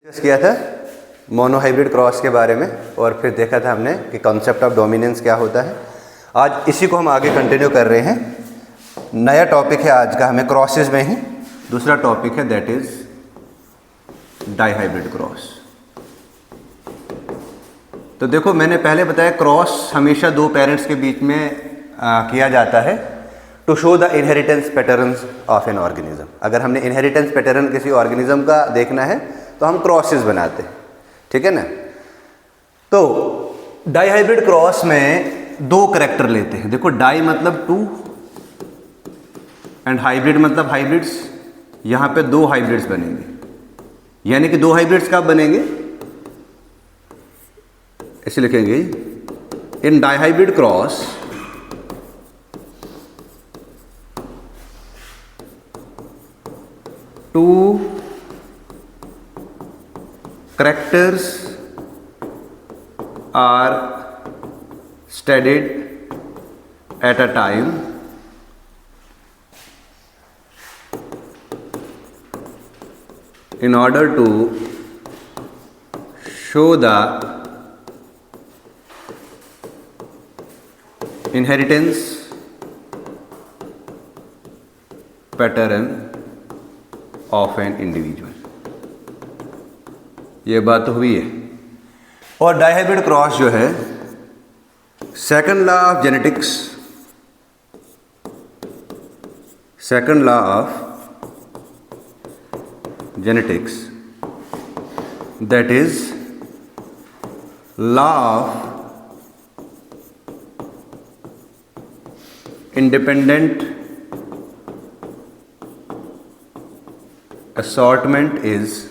Discuss किया था monohybrid cross के बारे में और फिर देखा था हमने कि कॉन्सेप्ट ऑफ डोमिनेंस क्या होता है। आज इसी को हम आगे कंटिन्यू कर रहे हैं। नया टॉपिक है आज का हमें क्रॉसेस में ही, दूसरा टॉपिक है दैट इज डाइहाइब्रिड क्रॉस। तो देखो मैंने पहले बताया क्रॉस हमेशा दो पेरेंट्स के बीच में किया जाता है to show the inheritance patterns of an organism. अगर हमने इनहेरिटेंस पैटर्न किसी ऑर्गेनिज्म का देखना है तो हम क्रॉसेस बनाते हैं, ठीक है ना। तो डाइहाइब्रिड क्रॉस में दो करैक्टर लेते हैं। देखो डाई मतलब टू एंड हाइब्रिड मतलब हाइब्रिड्स। यहां पे दो हाइब्रिड्स बनेंगे, यानी कि दो हाइब्रिड्स कब बनेंगे, ऐसे लिखेंगे in dihybrid cross two characters are studied at a time in order to show the inheritance pattern of an individual। ये बात तो हुई है। और डाइहाइब्रिड क्रॉस जो है second law of genetics, second law of genetics that is law of independent assortment is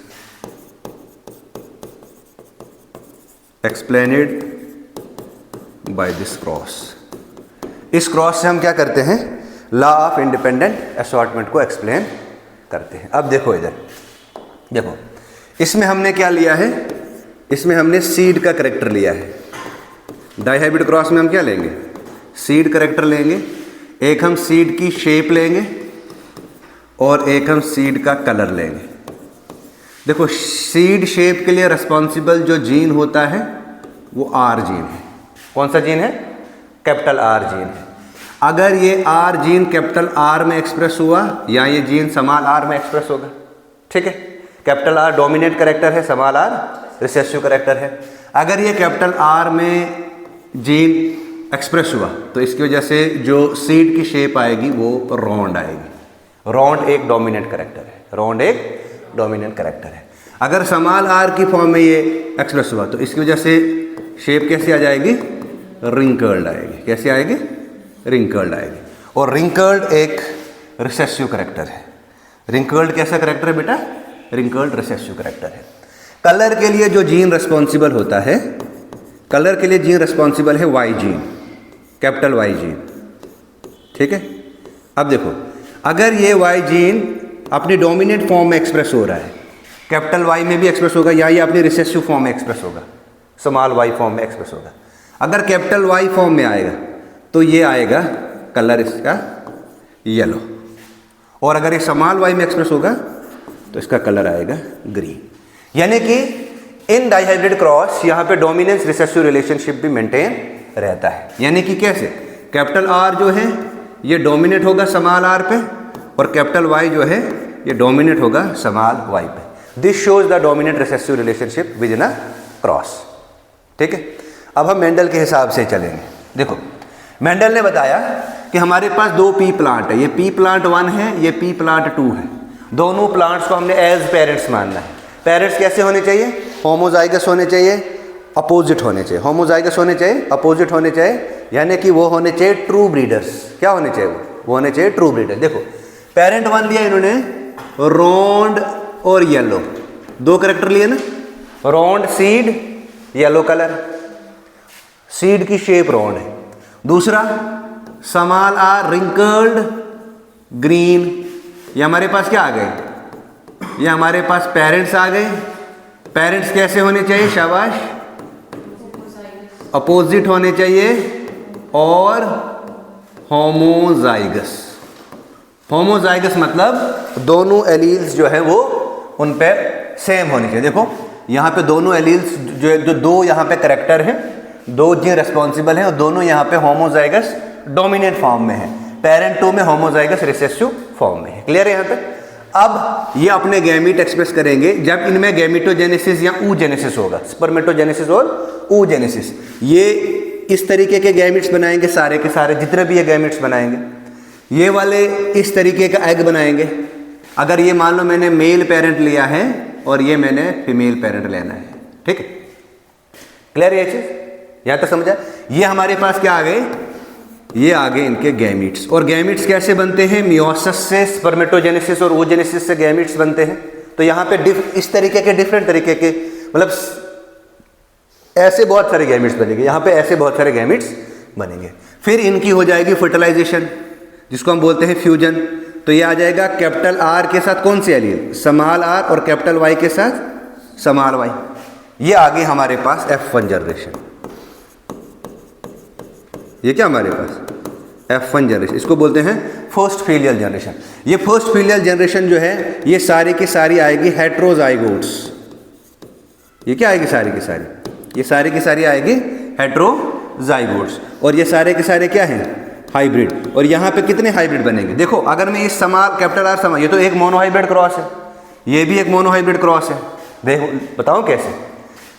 explained by this cross. इस cross से हम क्या करते हैं, लॉ ऑफ इंडिपेंडेंट असॉर्टमेंट को एक्सप्लेन करते हैं। अब देखो इधर देखो, इसमें हमने क्या लिया है, इसमें हमने सीड का करैक्टर लिया है। डाइहाइब्रिड क्रॉस में हम क्या लेंगे, सीड करैक्टर लेंगे। एक हम सीड की शेप लेंगे और एक हम सीड का कलर लेंगे। देखो सीड शेप के लिए रिस्पॉन्सिबल जो जीन होता है वो आर जीन है। कौन सा जीन है, कैपिटल आर जीन है। अगर ये आर जीन कैपिटल आर में एक्सप्रेस हुआ या ये जीन स्मॉल आर में एक्सप्रेस होगा, ठीक है। कैपिटल आर डोमिनेट कैरेक्टर है, स्मॉल आर रिसेसिव कैरेक्टर है। अगर ये कैपिटल आर में जीन एक्सप्रेस हुआ तो इसकी वजह से जो सीड की शेप आएगी वो राउंड आएगी। राउंड एक डोमिनेंट कैरेक्टर है, राउंड एक डोमिनेंट कैरेक्टर है। अगर स्मॉल आर की फॉर्म में ये एक्सप्रेस हुआ तो इसकी वजह से शेप कैसी आ जाएगी, रिंकल्ड आएगी। कैसी आएगी, रिंकल्ड आएगी। और रिंकल्ड एक रिसेसिव कैरेक्टर है। रिंकल्ड कैसा कैरेक्टर है बेटा, रिंकल्ड रिसेसिव कैरेक्टर है। कलर के लिए जो जीन रिस्पॉन्सिबल होता है, कलर के लिए जीन रिस्पॉन्सिबल है Y gene, capital Y gene, ठीक है। अब देखो अगर ये वाई जीन अपनी डोमिनेंट फॉर्म में एक्सप्रेस हो रहा है, कैपिटल वाई में भी एक्सप्रेस होगा या ये अपनी रिसेसिव फॉर्म में एक्सप्रेस होगा, स्मॉल वाई फॉर्म में एक्सप्रेस होगा। अगर कैपिटल वाई फॉर्म में आएगा तो ये आएगा कलर इसका येलो, और अगर ये स्मॉल वाई में एक्सप्रेस होगा तो इसका कलर आएगा ग्रीन। यानी कि इन डाइहाइब्रिड क्रॉस यहाँ पे डोमिनेंस रिसेसिव रिलेशनशिप भी मेंटेन रहता है। यानी कि कैसे, कैपिटल आर जो है ये डोमिनेट होगा स्मॉल आर पे और कैपिटल वाई जो है ये डोमिनेट होगा स्मॉल वाई पे। This shows the dominant recessive relationship with in a cross, ठीक है। अब हम मेंडल के हिसाब से चलेंगे। देखो मेंडल ने बताया कि हमारे पास दो पी प्लांट है, ये पी प्लांट 1 है, ये पी प्लांट 2 है। दोनों प्लांट्स को हमने एज पेरेंट्स मानना है। पेरेंट्स कैसे होने चाहिए, होमोजाइगस होने चाहिए, अपोजिट होने चाहिए। होमोजाइगस होने चाहिए, अपोजिट होने चाहिए, यानी कि वो होने चाहिए ट्रू ब्रीडर्स। क्या होने चाहिए, वो होने चाहिए ट्रू ब्रीडर। देखो पेरेंट 1 लिया इन्होंने राउंड और येलो, दो कैरेक्टर लिए ना, round seed, yellow colour. Seed की शेप राउंड है। दूसरा स्मॉल आर रिंकल्ड ग्रीन। ये हमारे पास क्या आ गए, ये हमारे पास पेरेंट्स आ गए। पेरेंट्स कैसे होने चाहिए, शाबाश, अपोजिट होने चाहिए और होमोजाइगस। होमोजाइगस मतलब दोनों एलील्स जो है वो उन पे सेम होनी चाहिए। देखो यहाँ पे दोनों एलील्स जो दो यहाँ पे करेक्टर हैं, दो जीन रेस्पॉन्सिबल हैं और दोनों यहाँ पे होमोजाइगस डोमिनेंट फॉर्म में है, पेरेंट 2 में होमोजाइगस रिसेसिव फॉर्म में है। क्लियर है यहाँ पे? अब ये अपने गैमीट एक्सप्रेस करेंगे जब इनमें गैमीटोजेनेसिस या oogenesis होगा, स्पर्मेटोजेनेसिस और oogenesis। ये इस तरीके के गैमीट्स बनाएंगे, सारे के सारे जितने भी ये गैमीट्स बनाएंगे। ये वाले इस तरीके का एग बनाएंगे। अगर ये मान लो मैंने मेल पेरेंट लिया है और ये मैंने फीमेल पेरेंट लेना है, ठीक है? क्लियर है ये चीज? यहां तक समझा? ये हमारे पास क्या आ गए? ये आ गए इनके गैमीट्स। और गैमीट्स कैसे बनते हैं? मियोसिस से स्पर्मेटोजेनेसिस और oogenesis से गैमीट्स बनते हैं। तो यहाँ पे इस तरीके के डिफरेंट तरीके के, मतलब ऐसे बहुत सारे गैमीट्स बनेंगे, यहाँ पे ऐसे बहुत सारे गैमीट्स बनेंगे। फिर इनकी हो जाएगी फर्टिलाइजेशन, जिसको हम बोलते हैं फ्यूजन। तो ये आ जाएगा कैपिटल आर के साथ कौन सी एलील? स्मॉल आर, और कैपिटल वाई के साथ स्मॉल वाई। ये आ गई हमारे पास F1 जनरेशन। ये क्या हमारे पास F1 जनरेशन, इसको बोलते हैं फर्स्ट फीलियल जनरेशन। ये फर्स्ट फीलियल जनरेशन जो है ये सारी की सारी आएगी हेट्रोजाइगोट्स। ये क्या आएगी? सारी की सारी, ये सारी की सारी आएगी हेट्रोजाइगोट्स। और ये सारे के सारे क्या हैं? हाइब्रिड। और यहाँ पे कितने हाइब्रिड बनेंगे? देखो अगर मैं इस स्मॉल कैपिटल आर स्मॉल, ये तो एक मोनोहाइब्रिड क्रॉस है, ये भी एक मोनोहाइब्रिड क्रॉस है। देखो बताओ कैसे?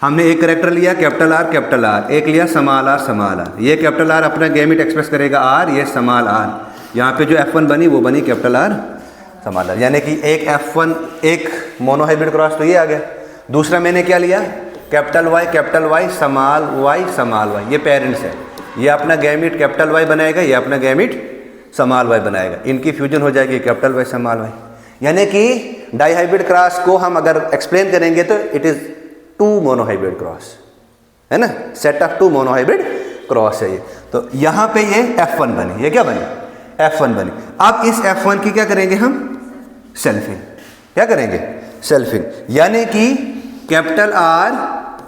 हमने एक करेक्टर लिया कैपिटल आर, एक लिया स्मॉल आर। ये कैपिटल आर अपना गैमीट एक्सप्रेस करेगा आर, ये स्मॉल आर। यहाँ पे जो F1 बनी वो बनी कैपिटल आर स्मॉल आर, यानी कि एक F1 एक मोनोहाइब्रिड क्रॉस तो ये आ गया। दूसरा मैंने क्या लिया? कैपिटल वाई स्मॉल वाई, ये पेरेंट्स है। ये अपना गैमीट कैपिटल वाई बनाएगा, ये अपना गैमीट स्मॉल वाई बनाएगा। इनकी फ्यूजन हो जाएगी कैपिटल वाई स्मॉल वाई। यानी कि डाइहाइब्रिड क्रॉस को हम अगर एक्सप्लेन करेंगे तो इट इज 2 मोनोहाइब्रिड क्रॉस, है ना? सेट ऑफ 2 मोनोहाइब्रिड क्रॉस है ये। तो यहाँ पे ये F1 बनी। ये क्या बनी? F1 बनी। अब इस F1 की क्या करेंगे हम? सेल्फिंग। क्या करेंगे? सेल्फिंग। यानी कि capital R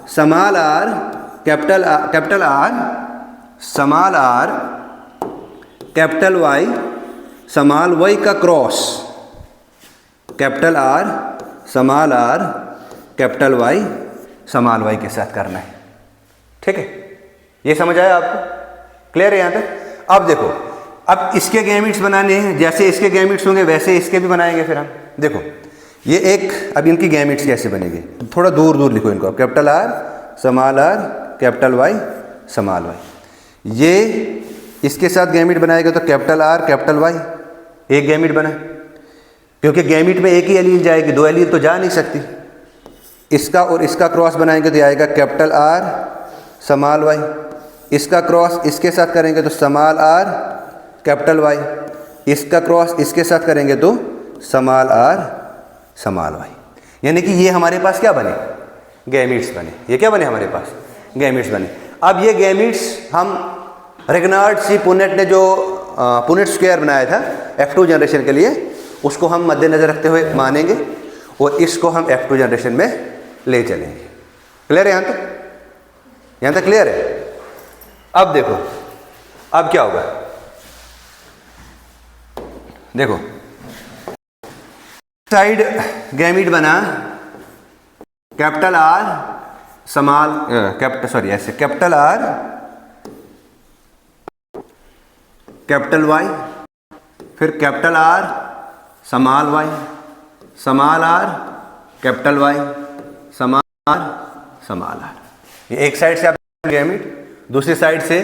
small R, capital R small R, capital Y small Y का cross, capital R small R capital Y small Y के साथ करना है। ठीक है, ये समझ आया आपको? क्लियर है यहाँ तक? अब देखो, अब इसके गैमीट्स बनाने हैं, जैसे इसके गैमीट्स होंगे वैसे इसके भी बनाएंगे फिर हम। देखो ये एक, अब इनकी गैमीट्स कैसे बनेंगे? थोड़ा दूर दूर लिखो इनको। Capital R small R capital Y small Y. ये इसके साथ गैमीट बनाएगा तो कैपिटल आर कैपिटल वाई, एक गैमीट बना, क्योंकि गैमीट में एक ही एलील जाएगी, 2 एलील तो जा नहीं सकती। इसका और इसका क्रॉस बनाएंगे तो आएगा कैपिटल आर स्मॉल वाई। इसका क्रॉस इसके साथ करेंगे तो स्मॉल आर कैपिटल वाई। इसका क्रॉस इसके साथ करेंगे तो स्मॉल आर स्मॉल वाई। यानी कि ये हमारे पास क्या बने? गैमीट्स बने। ये क्या बने हमारे पास? गैमीट्स बने। अब ये गैमीट्स हम रेगनार्ड सी पुनेट ने जो पुनेट स्क्वायर बनाया था F2 जनरेशन के लिए, उसको हम मद्देनजर रखते हुए मानेंगे और इसको हम F2 जनरेशन में ले चलेंगे। क्लियर है यहाँ तक? यहाँ तक क्लियर है? अब देखो, अब क्या होगा? देखो साइड गैमीट बना कैपिटल आर स्मॉल ऐसे कैपिटल आर कैपिटल वाई, फिर capital R small Y, small R capital Y, small R. ये एक साइड से आप गैमीट, दूसरी साइड से,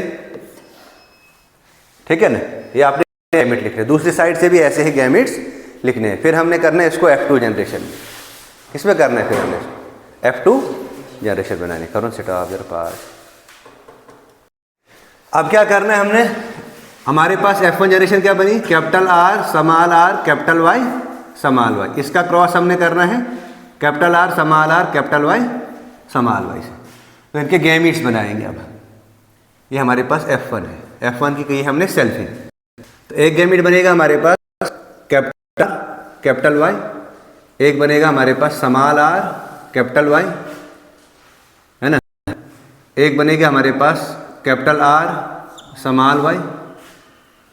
ठीक है ना, ये आपने गैमीट लिख रहे, दूसरी साइड से भी ऐसे ही गैमीट्स लिखने हैं। फिर हमने करना है इसको F2 जनरेशन में। किसमें करना है फिर हमने? F2 जनरेशन बनाने। करो सेट ऑफ योर पास। अब क्या करना है हमने? हमारे पास F1 जनरेशन क्या बनी? Capital R small R capital Y small Y. इसका क्रॉस हमने करना है capital R small R capital Y small Y से। तो इनके गैमीट्स बनाएंगे। अब ये हमारे पास F1 है, F1 की कही हमने सेल्फिंग। तो एक गैमीट बनेगा हमारे पास कैपिटल वाई, एक बनेगा हमारे पास स्मॉल आर कैपिटल वाई, है ना, एक बनेगा हमारे पास कैपिटल आर स्मॉल वाई,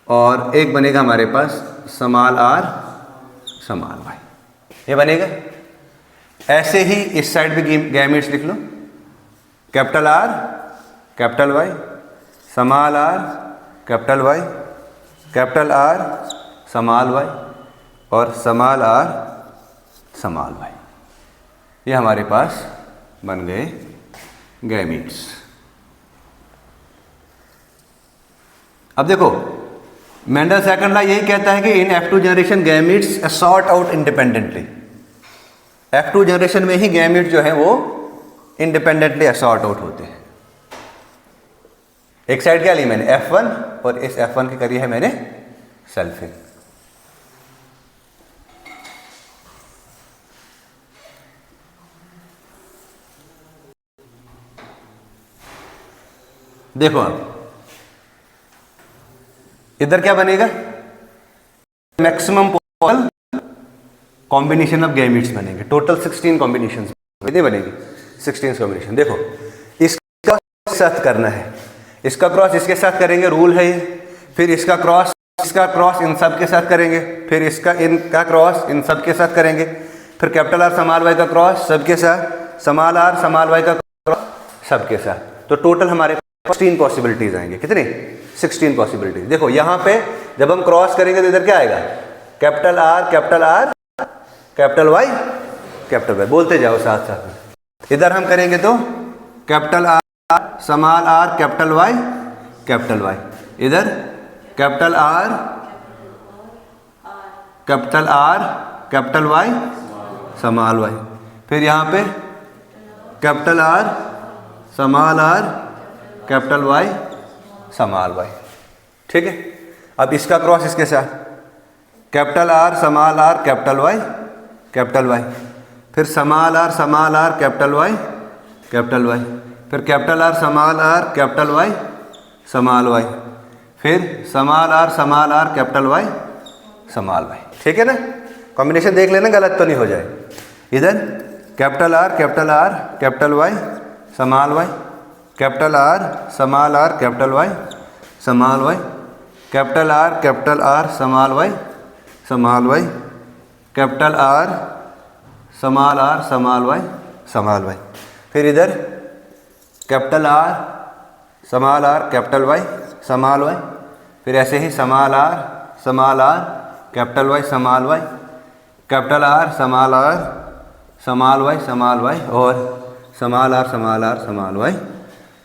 और एक बनेगा हमारे पास स्मॉल आर स्मॉल वाई। ये बनेगा। ऐसे ही इस साइड भी गैमेट्स लिख लो, capital R capital Y, small R capital Y, capital R small Y और स्मॉल आर स्मॉल वाई। ये हमारे पास बन गए गैमेट्स। अब देखो मेंडल सेकंड लॉ यही कहता है कि इन F2 generation gametes assort out independently. F2 generation में ही गैमेट्स जो है वो इंडिपेंडेंटली असॉर्ट आउट होते हैं। एक साइड क्या ली मैंने F1 और इस F1 की करी है मैंने सल्फिंग। देखो अब इधर क्या बनेगा, maximum possible combination of gametes बनेंगे। टोटल 16 कॉम्बिनेशन कितनी बनेगी, 16 कॉम्बिनेशन। देखो इसका साथ करना है, इसका क्रॉस इसके साथ करेंगे, रूल है ये। फिर इसका क्रॉस इन सब के साथ करेंगे, फिर इनका क्रॉस इन सब के साथ करेंगे, फिर कैपिटल आर स्मॉल वाई का क्रॉस सबके साथ, स्मॉल आर स्मॉल वाई का क्रॉस सबके साथ। तो टोटल हमारे 16 पॉसिबिलिटीज आएंगे। कितनी, 16 पॉसिबिलिटीज। देखो यहाँ पे जब हम क्रॉस करेंगे तो इधर क्या आएगा, capital R capital Y capital Y, बोलते जाओ साथ साथ में। इधर हम करेंगे तो capital R small R capital Y, इधर capital R capital Y small Y, फिर यहाँ पे capital R small R capital Y small Y. ठीक है, अब इसका क्रॉस इसके साथ, capital R small R capital Y, फिर स्मॉल आर कैपिटल वाई, फिर capital R small R capital Y small Y, फिर small R capital Y small Y. ठीक है ना, कॉम्बिनेशन देख लेना गलत तो नहीं हो जाए। इधर capital R capital Y small Y, capital R small R capital Y small Y, capital R small Y small Y, capital R small Y small Y, फिर इधर capital R small R capital Y small Y, फिर ऐसे ही small R capital Y small Y, capital R small Y small Y और small R small Y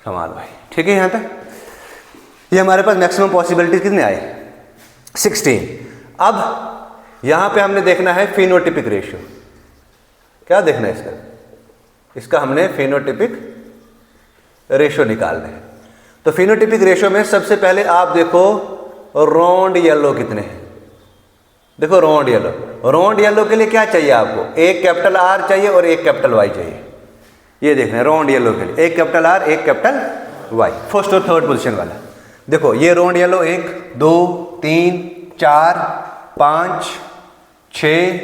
small Y. ठीक है, यहाँ तक ये हमारे पास मैक्सिमम पॉसिबिलिटीज कितने आए, 16। अब यहाँ पे हमने देखना है फिनोटिपिक रेशियो। क्या देखना है इसका हमने फिनोटिपिक रेशियो निकालना है। तो फिनोटिपिक रेशियो में सबसे पहले आप देखो रोंड येलो कितने हैं। देखो रोंड येलो के लिए क्या चाहिए आपको, एक कैपिटल आर चाहिए और एक कैपिटल वाई चाहिए। ये देखना है रोंड येलो के लिए, एक कैपिटल आर एक कैपिटल वाई, फर्स्ट और थर्ड पोजीशन वाला। देखो ये रोंड येलो 1 2 3 4 5 6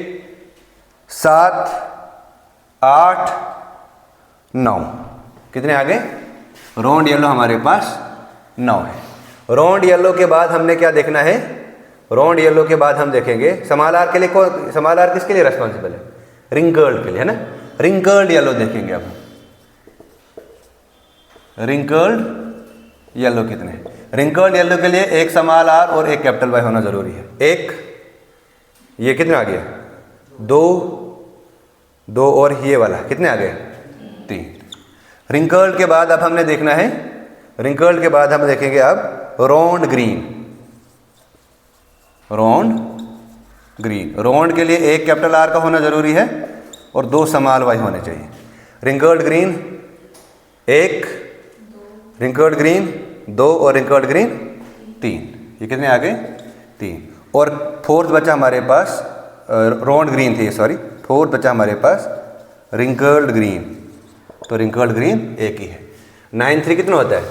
7 8 9, कितने आ गए, रोंड येलो हमारे पास 9 है। रोंड येलो के बाद हमने क्या देखना है, रोंड येलो के बाद हम देखेंगे स्मॉल आर के लिए। स्मॉल आर किसके लिए रेस्पॉन्सिबल है, रिंकल्ड के लिए, है ना। रिंकल्ड येलो देखेंगे अब। रिंकल्ड येलो कितने, रिंकल्ड येलो के लिए एक स्मॉल आर और एक कैपिटल वाई होना जरूरी है। एक ये कितने आ गया, 2 और ये वाला कितने आ गए, 3। रिंकल्ड के बाद अब हमने देखना है, रिंकल्ड के बाद हम देखेंगे अब रोंड ग्रीन। रोंड के लिए एक कैपिटल आर का होना जरूरी है और 2 स्मॉल वाई होने चाहिए। रिंकल्ड ग्रीन 1, रिंकल्ड ग्रीन 2 और रिंकल्ड ग्रीन 3। ये कितने आ गए, 3। और फोर्थ बचा हमारे पास, रोंड ग्रीन थी सॉरी, फोर्थ बचा हमारे पास रिंकल्ड ग्रीन। तो रिंकल्ड ग्रीन एक ही है। 9 3 कितना होता है,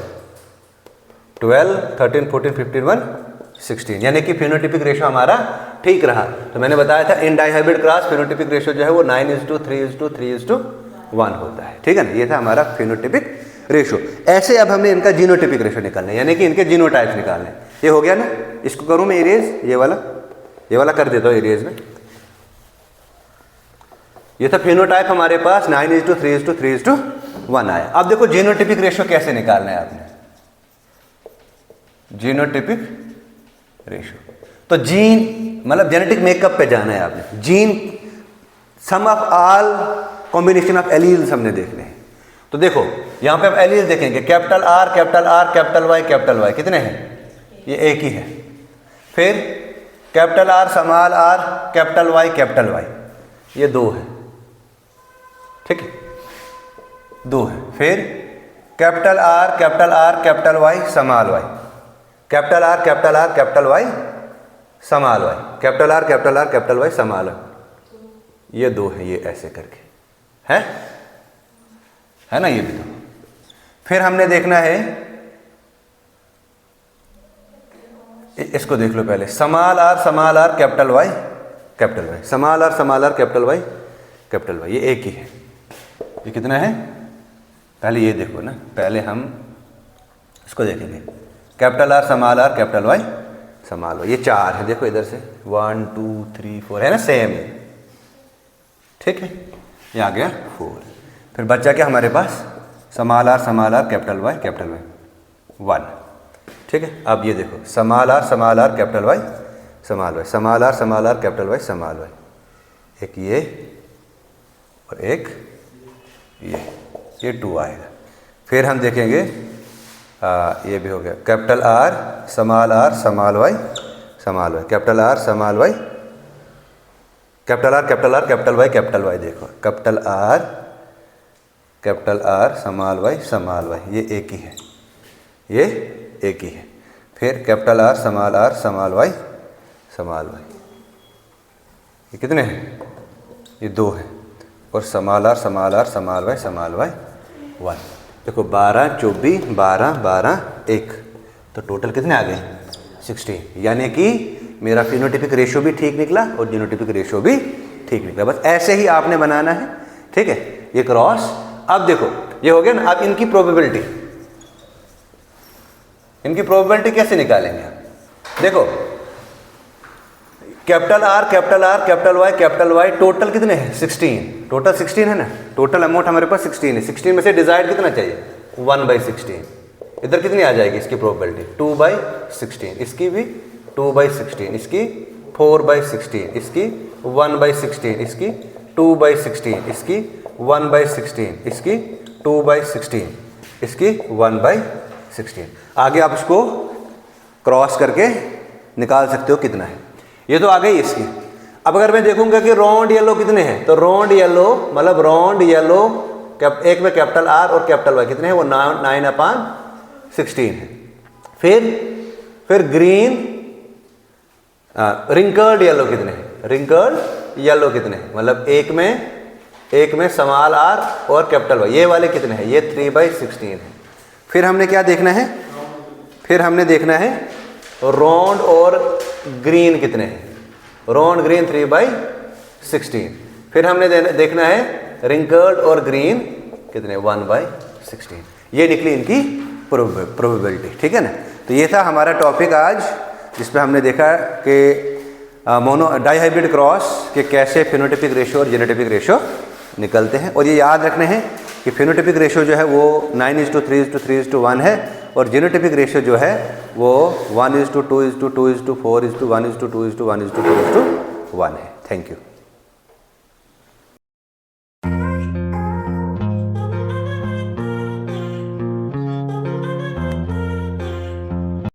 12 13 14 15 1 16, यानी कि फिनोटिपिक रेशियो हमारा ठीक रहा। तो मैंने बताया था इन डाइहाइब्रिड क्लास फिनोटिपिक रेशियो जो है वो 9:3:3:1 होता है। ठीक है ना, ये था हमारा फिनोटिपिक रेशियो। ऐसे अब हमने इनका जीनोटिपिक रेशियो निकालना है, यानी कि इनके जीनोटाइप्स निकालने हैं। ये हो गया ना, इसको करूँ मैं इरेज, ये वाला कर देता हूँ इरेज में। ये था फिनोटाइप हमारे पास 9:3:3:1 आया। अब देखो जीनोटिपिक रेशियो कैसे निकालना है आपने, जीनोटिपिक रेशियो। तो जीन मतलब जेनेटिक मेकअप पे जाना है आपने। Gene sum of all combination of alleles हमने देखने हैं। तो देखो यहां पे आप एलील्स देखेंगे, capital R capital R capital Y कितने हैं, ये एक ही है। फिर capital R small R capital Y ये दो है, ठीक है, दो है। फिर capital R capital Y small Y, capital R capital Y small Y, capital R capital Y small Y, ये दो है, ये ऐसे करके है ना, ये भी दो। फिर हमने देखना है, इसको देख लो पहले, small R capital Y small R capital Y ये एक ही है। ये कितना है, पहले ये देखो ना, पहले हम इसको देखेंगे, capital R capital Y small Y, ये चार है। देखो इधर से 1 2 3 4 है ना, सेम है, ठीक है। ये आ गया 4। फिर बच्चा क्या हमारे पास, स्मॉल आर कैपिटल वाई 1, ठीक है। अब ये देखो small R capital Y small R capital Y small Y, एक ये और एक ये 2 आएगा। फिर हम देखेंगे ये भी हो गया, capital R small Y capital R small Y capital Y देखो, कैपिटल आर स्मॉल वाई ये एक ही है, ये एक ही है। फिर कैपिटल आर स्मॉल वाई ये कितने हैं, ये दो है। और स्मॉल आर वाई 1। देखो 12 24 12 1, तो टोटल कितने आ गए 16। यानी कि मेरा फिनोटिपिक रेशियो भी ठीक निकला और जीनोटिपिक रेशियो भी ठीक निकला। बस ऐसे ही आपने बनाना है, ठीक है, ये क्रॉस। अब देखो ये हो गया ना। अब इनकी प्रोबेबिलिटी कैसे निकालेंगे आप, देखो capital R capital Y total कितने हैं 16, टोटल 16 है ना, टोटल अमाउंट हमारे पास 16 है। 16 में से डिवाइड कितना चाहिए 1/16, इधर कितनी आ जाएगी इसकी प्रोबेबिलिटी 2/16, इसकी भी 2/16, इसकी 4/16, इसकी 1/16, इसकी 2/16, इसकी 1/16, इसकी 2/16, इसकी 1/16। आगे आप इसको क्रॉस करके निकाल सकते हो कितना है। ये तो आ गई इसकी। अब अगर मैं देखूंगा कि राउंड येलो कितने हैं, तो राउंड येलो मतलब राउंड येलो एक में कैपिटल आर और कैपिटल वाई कितने हैं, वो 9/16 है। फिर ग्रीन रिंकल्ड येलो कितने हैं, रिंकल्ड येलो कितने हैं, मतलब एक में स्मॉल आर और कैपिटल वाई, ये वाले कितने हैं, ये 3/16 है। फिर हमने क्या देखना है, फिर हमने देखना है राउंड और ग्रीन कितने हैं, राउंड ग्रीन 3/16। फिर हमने देखना है रिंकल्ड और ग्रीन कितने 1/16। ये निकली इनकी प्रोबेबिलिटी, ठीक है ना। तो ये था हमारा टॉपिक आज, जिसमें हमने देखा कि डाइहाइब्रिड क्रॉस के कैसे फिनोटिपिक रेशियो और जीनोटिपिक रेशियो निकलते हैं। और ये याद रखने हैं कि फिनोटिपिक रेशियो जो है वो 9:3:3:1 है और जीनोटिपिक रेशियो जो है वो 1:2:2:4:1:2:1:2:1 है। Thank you.